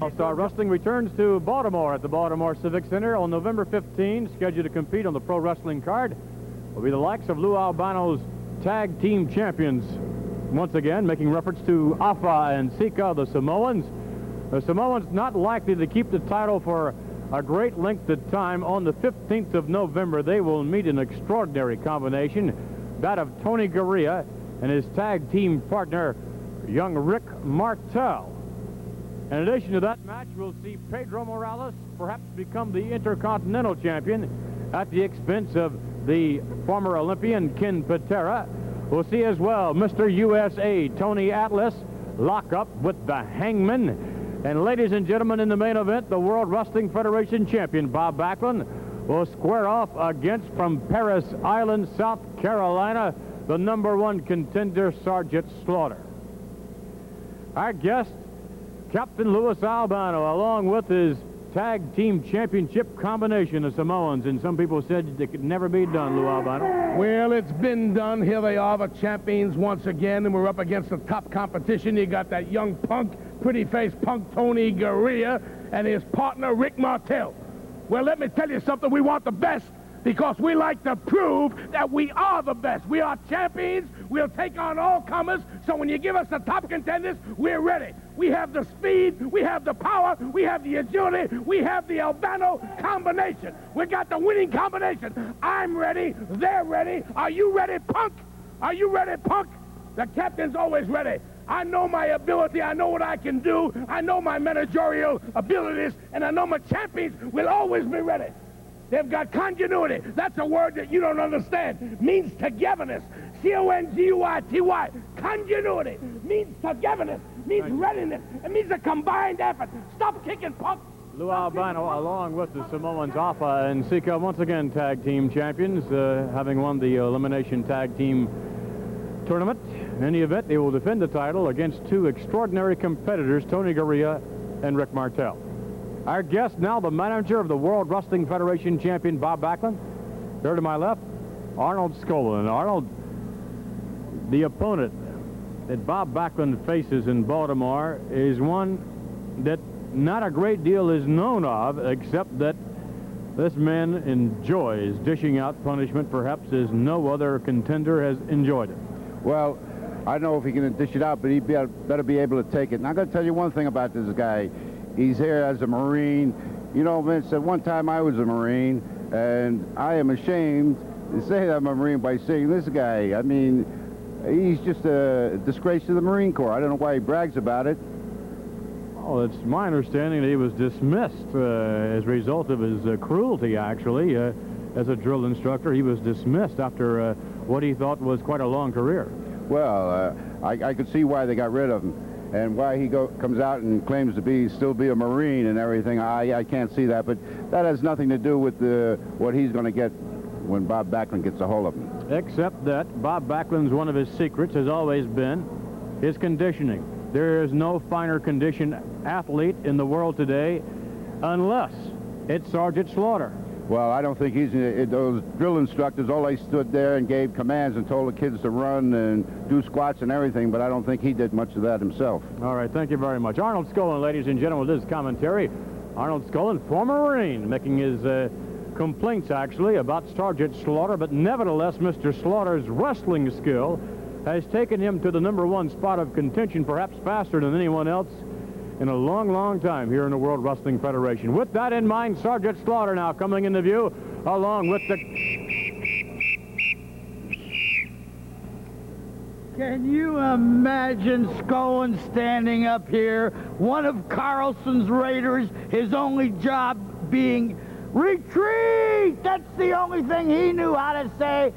All-Star Wrestling returns to Baltimore at the Baltimore Civic Center on November 15. Scheduled to compete on the pro wrestling card will be the likes of Lou Albano's tag team champions. Once again, making reference to Afa and Sika, the Samoans. The Samoans not likely to keep the title for a great length of time. On the 15th of November, they will meet an extraordinary combination, that of Tony Garea and his tag team partner, young Rick Martel. In addition to that match, we'll see Pedro Morales perhaps become the Intercontinental Champion at the expense of the former Olympian Ken Patera. We'll see as well Mr. USA Tony Atlas lock up with the Hangman. And ladies and gentlemen, in the main event, the World Wrestling Federation champion Bob Backlund will square off against, from Paris Island, South Carolina, the #1 contender, Sergeant Slaughter. Our guest, Captain Louis Albano, along with his tag team championship combination of Samoans, and some people said it could never be done, Lou Albano. Well, it's been done. Here they are, the champions once again, and we're up against the top competition. You got that young punk, pretty-faced punk Tony Garea and his partner Rick Martel. Well, let me tell you something. We want the best because we like to prove that we are the best. We are champions. We'll take on all comers. So when you give us the top contenders, we're ready. We have the speed, we have the power, we have the agility, we have the Albano combination. We got the winning combination. I'm ready, they're ready. Are you ready, punk? Are you ready, punk? The captain's always ready. I know my ability, I know what I can do, I know my managerial abilities, and I know my champions will always be ready. They've got continuity. That's a word that you don't understand. It means togetherness. C-O-N-G-U-I-T-Y. Continuity means togetherness, means readiness. It means a combined effort. Stop kicking, punk. Lou Albano, along with the Samoans Afa and Sika, once again tag team champions, having won the elimination tag team tournament. In any event, they will defend the title against two extraordinary competitors, Tony Garea and Rick Martel. Our guest now, the manager of the World Wrestling Federation champion, Bob Backlund. There to my left, Arnold Skaaland. Arnold, the opponent that Bob Backlund faces in Baltimore is one that not a great deal is known of, except that this man enjoys dishing out punishment perhaps as no other contender has enjoyed it. Well, I don't know if he can dish it out, but he better be able to take it. And I'm going to tell you one thing about this guy. He's here as a Marine. You know, Vince, at one time I was a Marine, and I am ashamed to say that I'm a Marine by seeing this guy. I mean, he's just a disgrace to the Marine Corps. I don't know why he brags about it. Oh, it's my understanding that he was dismissed as a result of his cruelty, actually. As a drill instructor, he was dismissed after what he thought was quite a long career. Well, I could see why they got rid of him. And why he comes out and claims to still be a Marine and everything, I can't see that. But that has nothing to do with what he's going to get when Bob Backlund gets a hold of him. Except that Bob Backlund's one of his secrets has always been his conditioning. There is no finer conditioned athlete in the world today unless it's Sergeant Slaughter. Well, I don't think those drill instructors, all they stood there and gave commands and told the kids to run and do squats and everything, but I don't think he did much of that himself. All right, thank you very much. Arnold Skaaland, ladies and gentlemen, with his commentary. Arnold Skaaland, former Marine, making his complaints, actually, about Sergeant Slaughter, but nevertheless, Mr. Slaughter's wrestling skill has taken him to the #1 spot of contention, perhaps faster than anyone else in a long, long time here in the World Wrestling Federation. With that in mind, Sergeant Slaughter now coming into view, along with the... Can you imagine Skaaland standing up here, one of Carlson's Raiders, his only job being retreat? That's the only thing he knew how to say.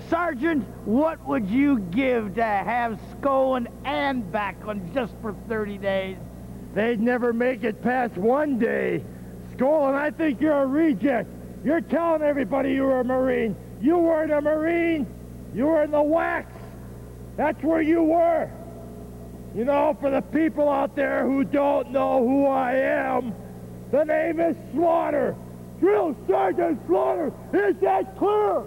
Sergeant, what would you give to have Skaaland and Backlund just for 30 days? They'd never make it past one day. Skaaland, I think you're a reject. You're telling everybody you were a Marine. You weren't a Marine. You were in the wax. That's where you were. You know, for the people out there who don't know who I am, the name is Slaughter. Drill Sergeant Slaughter. Is that clear?